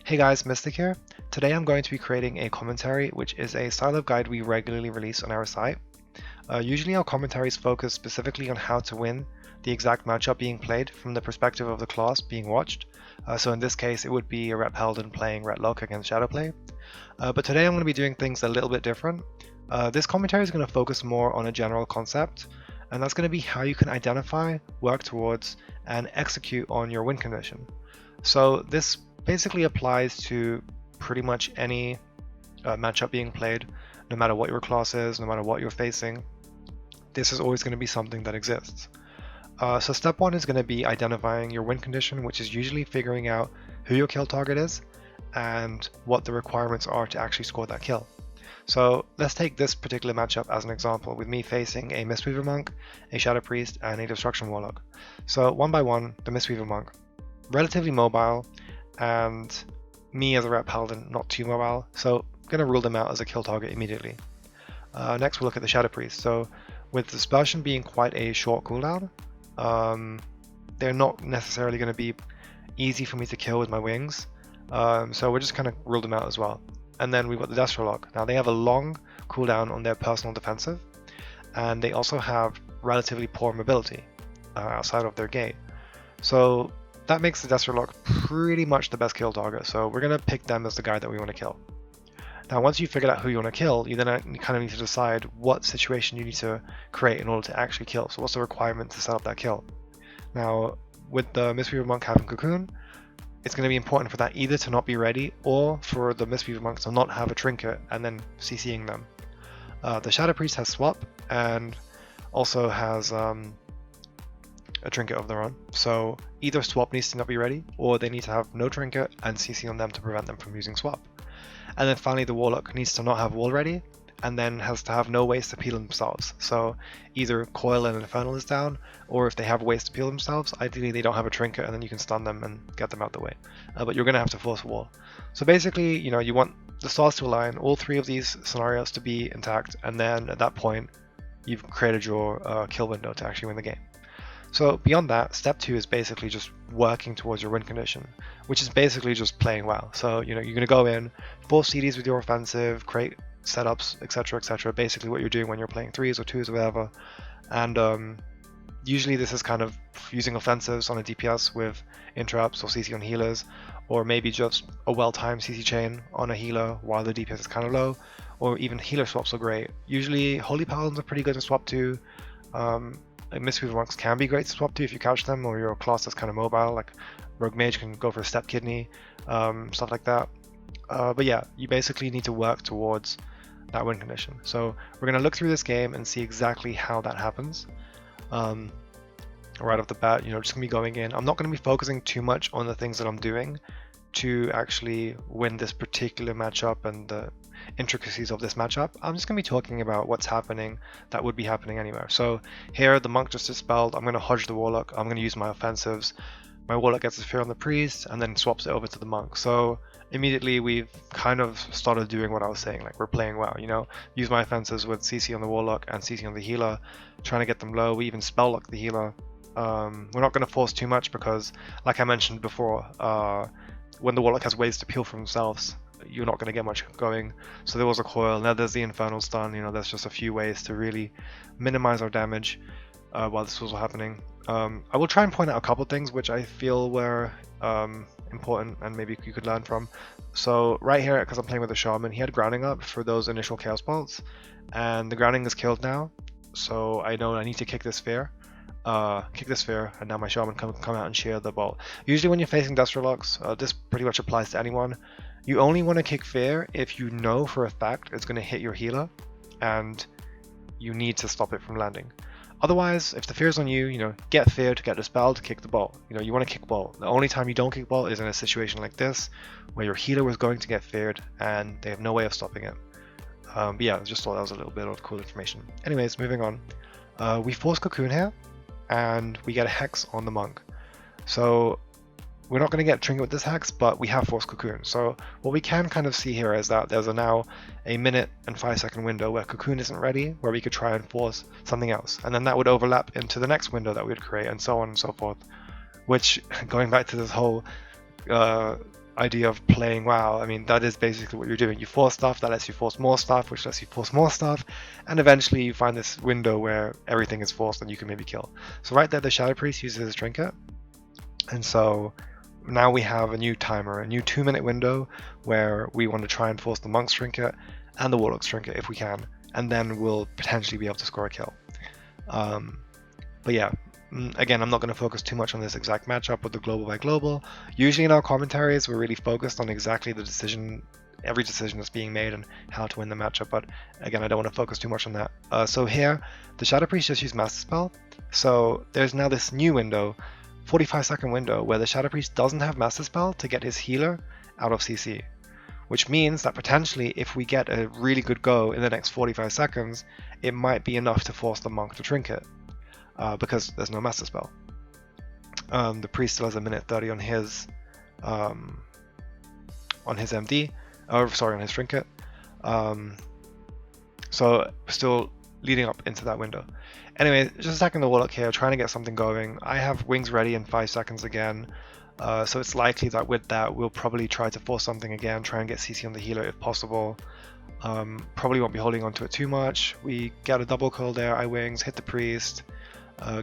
Hey guys, Mystic here. Today I'm going to be creating a commentary, which is a style of guide we regularly release on our site. Usually our commentaries focus specifically on how to win the exact matchup being played from the perspective of the class being watched. So in this case, it would be a rep paladin playing warlock against shadowplay. But today I'm going to be doing things a little bit different. This commentary is going to focus more on a general concept, and that's going to be how you can identify, work towards, and execute on your win condition. So this basically applies to pretty much any matchup being played, no matter what your class is, no matter what you're facing. This is always going to be something that exists. So step one is going to be identifying your win condition, which is usually figuring out who your kill target is and what the requirements are to actually score that kill. So let's take this particular matchup as an example, with me facing a mistweaver monk, a shadow priest, and a destruction warlock. So one by one, the mistweaver monk, relatively mobile, and me as a rep paladin, not too mobile, so I'm going to rule them out as a kill target immediately. Next we'll look at the shadow priest. So with dispersion being quite a short cooldown, they're not necessarily going to be easy for me to kill with my wings, so we're just kind of rule them out as well. And then we've got the Destrolock. Now they have a long cooldown on their personal defensive, and they also have relatively poor mobility outside of their gate. So that makes the Destrolock pretty much the best kill target, so we're going to pick them as the guy that we want to kill. Now once you've figured out who you want to kill, you then kind of need to decide what situation you need to create in order to actually kill. So what's the requirement to set up that kill? Now with the Mistweaver Monk having Cocoon, it's going to be important for that either to not be ready or for the Mistweaver Monk to not have a trinket and then CCing them. The Shadow Priest has Swap and also has a trinket of their own, so either Swap needs to not be ready or they need to have no trinket and CC on them to prevent them from using Swap. And then finally the Warlock needs to not have wall ready and then has to have no ways to peel themselves. So either Coil and Infernal is down, or if they have ways to peel themselves, ideally they don't have a trinket and then you can stun them and get them out the way. But you're going to have to force a wall. So basically, you want the stars to align, all three of these scenarios to be intact, and then at that point you've created your kill window to actually win the game. So beyond that, step two is basically just working towards your win condition, which is basically just playing well. So you're going to go in, force CDs with your offensive, create setups, etc., basically what you're doing when you're playing 3s or 2s or whatever. And usually this is kind of using offensives on a DPS with interrupts or CC on healers, or maybe just a well-timed CC chain on a healer while the DPS is kind of low, or even healer swaps are great. Usually Holy Paladins are pretty good to swap to. Mistweaver Monks can be great to swap to if you couch them or your class is kind of mobile, like Rogue Mage can go for a Step Kidney, stuff like that. But yeah, you basically need to work towards that win condition. So we're going to look through this game and see exactly how that happens. Right off the bat, just going to be going in. I'm not going to be focusing too much on the things that I'm doing to actually win this particular matchup and the intricacies of this matchup. I'm just going to be talking about what's happening that would be happening anywhere. So here the monk just dispelled, I'm going to hodge the warlock, I'm going to use my offensives, my warlock gets a fear on the priest and then swaps it over to the monk. So immediately we've kind of started doing what I was saying, like we're playing well, use my offensives with CC on the warlock and CC on the healer, trying to get them low. We even spell lock the healer. We're not going to force too much because, like I mentioned before, when the warlock has ways to peel for themselves, you're not going to get much going. So there was a coil, now there's the infernal stun, there's just a few ways to really minimize our damage while this was happening. I will try and point out a couple things which I feel were important and maybe you could learn from. So right here, because I'm playing with a shaman, he had grounding up for those initial chaos bolts, and the grounding is killed now, so I know I need to kick this sphere, and now my shaman can come out and shear the bolt. Usually when you're facing Destrolocks, this pretty much applies to anyone. You only want to kick fear if you know for a fact it's going to hit your healer and you need to stop it from landing. Otherwise, if the fear is on you, get fear to get dispelled, kick the bolt. You want to kick bolt. The only time you don't kick bolt is in a situation like this where your healer was going to get feared and they have no way of stopping it. But yeah, I just thought that was a little bit of cool information. Anyways, moving on. We force Cocoon here and we get a hex on the monk. So we're not going to get trinket with this hex, but we have force Cocoon. So what we can kind of see here is that there's now a minute and 5-second window where Cocoon isn't ready, where we could try and force something else, and then that would overlap into the next window that we'd create, and so on and so forth. Which, going back to this whole idea of playing WoW, I mean, that is basically what you're doing. You force stuff, that lets you force more stuff, which lets you force more stuff, and eventually you find this window where everything is forced and you can maybe kill. So right there, the Shadow Priest uses his trinket, and so now we have a new timer, a new 2-minute window where we want to try and force the Monk's trinket and the Warlock's trinket if we can, and then we'll potentially be able to score a kill. But yeah, again, I'm not going to focus too much on this exact matchup with the global by global. Usually in our commentaries, we're really focused on exactly the decision, every decision that's being made and how to win the matchup. But again, I don't want to focus too much on that. So here, the Shadow Priest just used Master Spell. So there's now this new window, 45-second window, where the Shadow Priest doesn't have Master Spell to get his healer out of CC. Which means that potentially if we get a really good go in the next 45 seconds, it might be enough to force the Monk to trinket. Because there's no Master Spell. The Priest still has a minute 30 on his MD, on his trinket. So still leading up into that window. Anyway, just attacking the Warlock here, trying to get something going. I have wings ready in 5 seconds again, so it's likely that with that we'll probably try to force something again, try and get CC on the healer if possible. Probably won't be holding on to it too much. We get a double coil there, I wings, hit the Priest.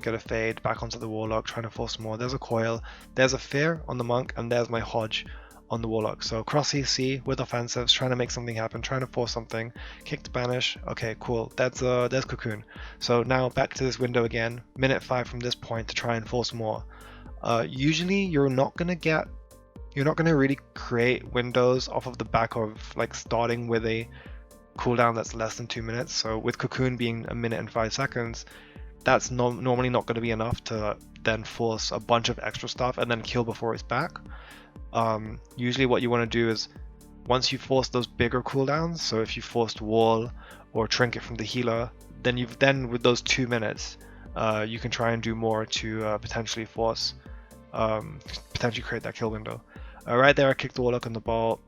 Get a fade back onto the Warlock, trying to force more. There's a coil, there's a fear on the Monk, and there's my Hodge on the Warlock. So cross CC with offensives, trying to make something happen, trying to force something. Kick to banish. Okay, cool. There's Cocoon. So now back to this window again. Minute 5 from this point to try and force more. Usually you're not gonna really create windows off of the back of like starting with a cooldown that's less than 2 minutes. So with Cocoon being a minute and 5 seconds. That's normally not going to be enough to then force a bunch of extra stuff and then kill before it's back. Usually what you want to do is once you force those bigger cooldowns, so if you forced wall or trinket from the healer, then with those 2 minutes you can try and do more to potentially force, potentially create that kill window. Right there I kicked the Warlock on the bolt,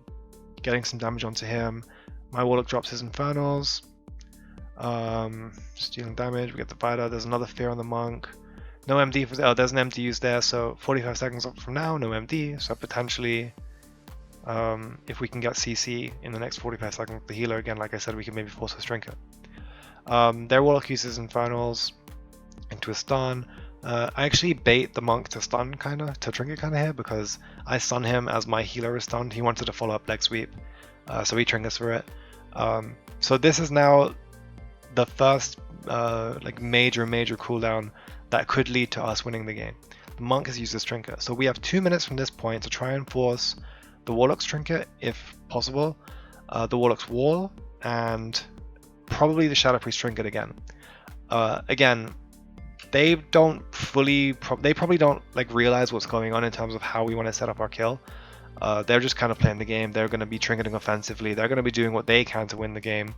getting some damage onto him. My Warlock drops his Infernals. Stealing damage, we get the Vita, there's another fear on the Monk. No MD for there's an MD used there, so 45 seconds up from now, no MD, so potentially if we can get CC in the next 45 seconds, the healer again, like I said, we can maybe force a trinket. Their Warlock uses Infernals into a stun. I actually bait the Monk to stun to trinket here, because I stun him as my healer is stunned. He wanted to follow up leg sweep, so he trinkets for it. So this is now the first like major cooldown that could lead to us winning the game. The Monk has used this trinket, so we have 2 minutes from this point to try and force the Warlock's trinket if possible, the Warlock's wall, and probably the Shadow Priest trinket again. Again, they probably don't like realize what's going on in terms of how we want to set up our kill. They're just kind of playing the game. They're going to be trinketing offensively. They're going to be doing what they can to win the game,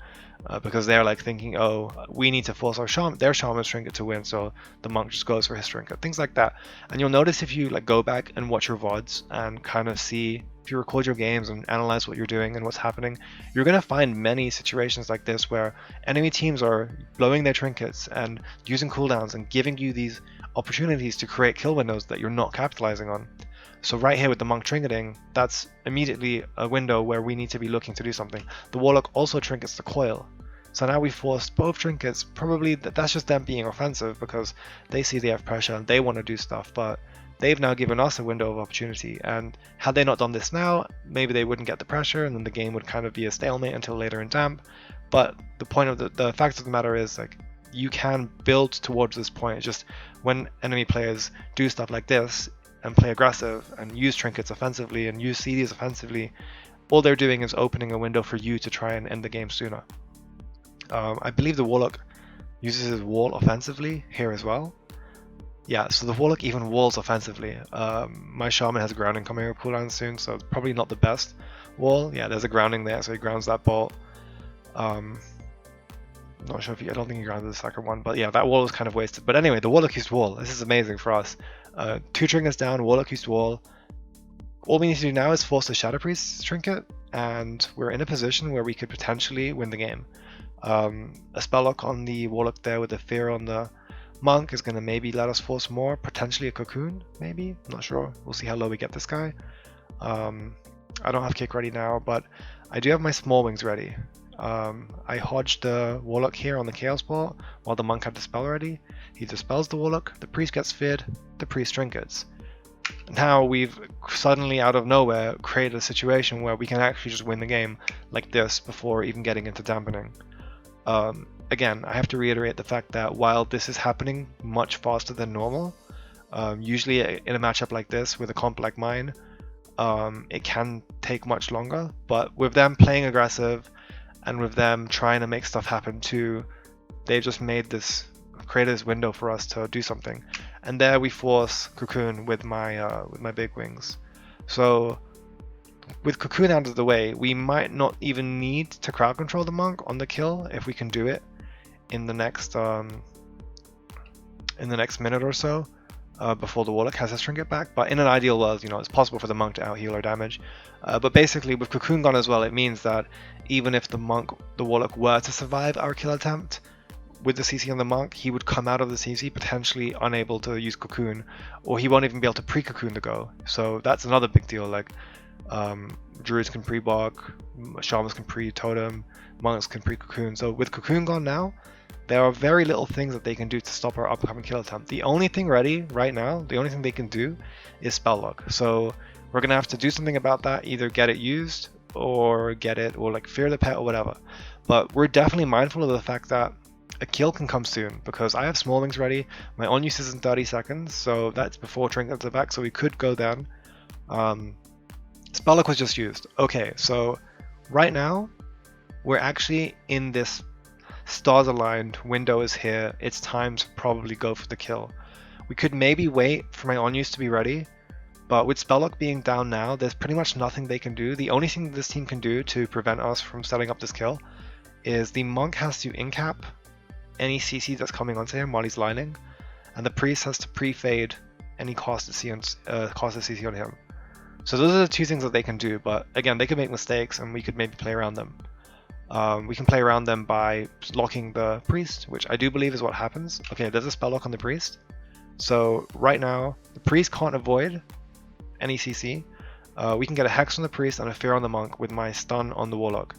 because they're like thinking, oh, we need to force their shaman's trinket to win, so the Monk just goes for his trinket, things like that. And you'll notice if you like go back and watch your VODs and kind of see, if you record your games and analyze what you're doing and what's happening, you're going to find many situations like this where enemy teams are blowing their trinkets and using cooldowns and giving you these opportunities to create kill windows that you're not capitalizing on. So right here with the Monk trinketing, that's immediately a window where we need to be looking to do something. The Warlock also trinkets the coil. So now we forced both trinkets. Probably that's just them being offensive because they see they have pressure and they want to do stuff, but they've now given us a window of opportunity. And had they not done this now, maybe they wouldn't get the pressure and then the game would kind of be a stalemate until later in damp. But the point of the fact of the matter is, like, you can build towards this point. It's just when enemy players do stuff like this and play aggressive and use trinkets offensively and use CDs offensively, all they're doing is opening a window for you to try and end the game sooner. I believe the Warlock uses his wall offensively here as well. Yeah, so the Warlock even walls offensively. My Shaman has a grounding coming up cooldown soon, so it's probably not the best wall. Yeah, there's a grounding there, so he grounds that bolt. Not sure if I don't think he grounded the second one, but yeah, that wall was kind of wasted. But anyway, the Warlock used wall. This is amazing for us. 2 trinkets down, Warlock used wall. All we need to do now is force the Shadow Priest trinket, and we're in a position where we could potentially win the game. A spell lock on the Warlock there with the fear on the Monk is going to maybe let us force more, potentially a Cocoon, maybe, I'm not sure. We'll see how low we get this guy. I don't have kick ready now, but I do have my small wings ready. I hodged the warlock here on the chaos port while the monk had the spell ready. He dispels the warlock, the priest gets feared, the priest trinkets. Now we've suddenly out of nowhere created a situation where we can actually just win the game like this before even getting into dampening. Again, I have to reiterate the fact that while this is happening much faster than normal, usually in a matchup like this with a comp like mine, it can take much longer, but with them playing aggressive and with them trying to make stuff happen too, they've just created this window for us to do something. And there we force Cocoon with my big wings. So with Cocoon out of the way, we might not even need to crowd control the monk on the kill if we can do it in the next minute or so. Before the warlock has his trinket back, but in an ideal world, you know, it's possible for the monk to out heal our damage. But basically, with Cocoon gone as well, it means that even if the warlock were to survive our kill attempt with the CC on the monk, he would come out of the CC potentially unable to use Cocoon, or he won't even be able to pre-Cocoon to go. So that's another big deal. Like, druids can pre-bog, shamans can pre-totem, monks can pre-Cocoon. So with Cocoon gone now, there are very little things that they can do to stop our upcoming kill attempt. The only thing ready right now, the only thing they can do is spell lock. So we're gonna have to do something about that, either get it used or like fear the pet or whatever. But we're definitely mindful of the fact that a kill can come soon because I have small wings ready. My on use is in 30 seconds, so that's before trinkets are back, so we could go then. Spell lock was just used. Okay, so right now we're actually in this stars aligned, window is here, it's time to probably go for the kill. We could maybe wait for my on-use to be ready, but with Spelllock being down now, there's pretty much nothing they can do. The only thing this team can do to prevent us from setting up this kill is the monk has to incap any CC that's coming onto him while he's lining, and the priest has to pre-fade any cost of CC on him. So those are the two things that they can do, but again, they could make mistakes and we could maybe play around them. We can play around them by locking the priest, which I do believe is what happens. Okay, there's a spell lock on the priest. So right now, the priest can't avoid any CC. We can get a hex on the priest and a fear on the monk with my stun on the warlock.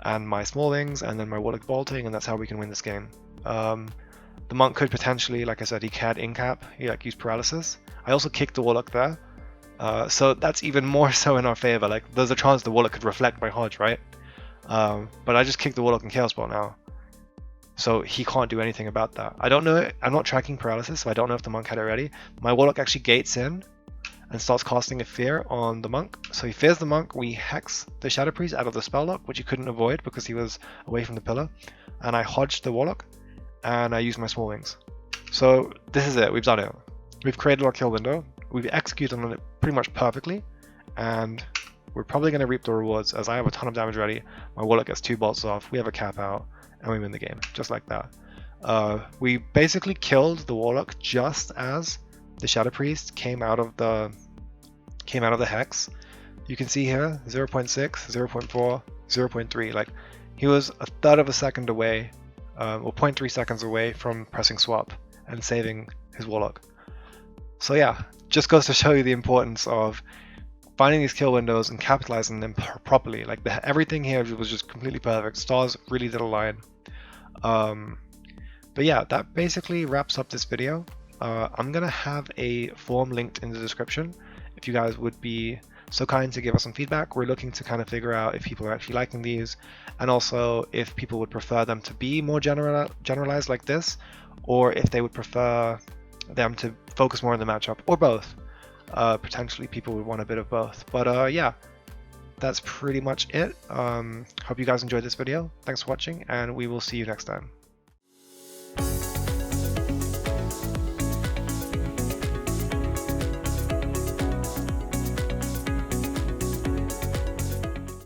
And my small wings, and then my warlock bolting, and that's how we can win this game. The monk could potentially, like I said, he can't incap, he like use paralysis. I also kicked the warlock there. So that's even more so in our favor. Like there's a chance the warlock could reflect my hodge, right? But I just kicked the warlock in chaos ball now, so he can't do anything about that. I don't know, I'm not tracking paralysis, so I don't know if the monk had it ready. My warlock actually gates in and starts casting a fear on the monk, so he fears the monk. We hex the shadow priest out of the spell lock, which he couldn't avoid because he was away from the pillar, and I hodged the warlock and I used my small wings. So this is it, we've done it. We've created our kill window, we've executed on it pretty much perfectly, and we're probably going to reap the rewards as I have a ton of damage ready. My warlock gets 2 bolts off, we have a cap out, and we win the game, just like that. We basically killed the warlock just as the shadow priest came out of the hex. You can see here 0.6, 0.4, 0.3. Like he was a third of a second away, or 0.3 seconds away from pressing swap and saving his warlock. So yeah, just goes to show you the importance of finding these kill windows and capitalizing them properly. Like everything here was just completely perfect. Stars really did align. But yeah, that basically wraps up this video. I'm gonna have a form linked in the description if you guys would be so kind to give us some feedback. We're looking to kind of figure out if people are actually liking these, and also if people would prefer them to be more generalized like this, or if they would prefer them to focus more on the matchup, or both. Potentially people would want a bit of both, but yeah, that's pretty much it. Hope you guys enjoyed this video. Thanks for watching, and we will see you next time.